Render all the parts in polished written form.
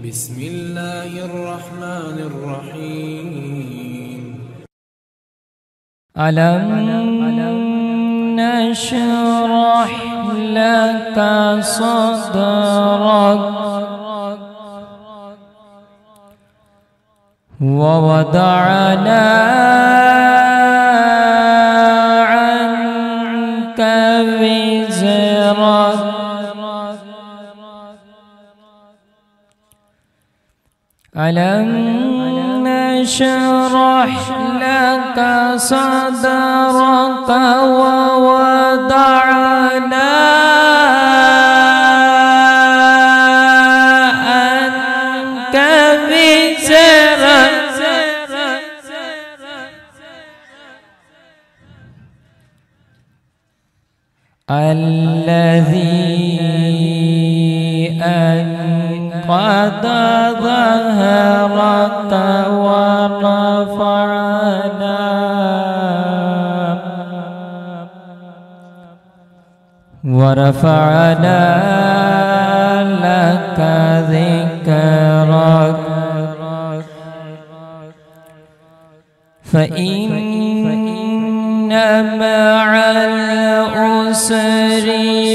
بسم الله الرحمن الرحيم. ألم نشرح لك صدرك ووضعنا عنك وزرك ألم نشرح لك صدرك ووضعنا عنك وزرك الذي أنقض ظهرك ورفعنا لك ذكرك فإن مع العسر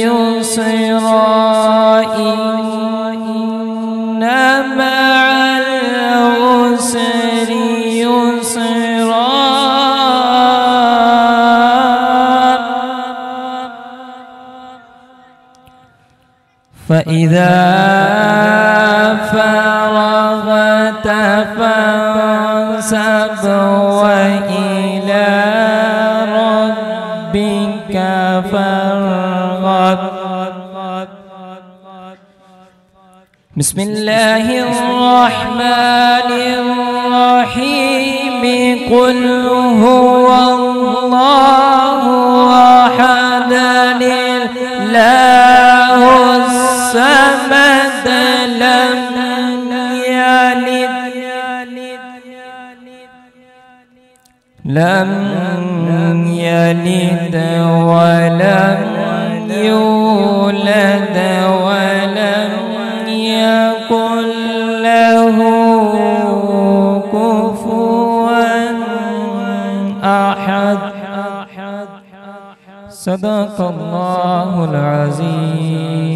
يسرا إن مع العسر يسرا فإذا فرغت فانصب وإلى ربك فارغب. بسم الله الرحمن الرحيم. قل هو الله أحد الله الصمد لم يلد ولم يولد ولم يكن له كفوا أحد. صدق الله العظيم.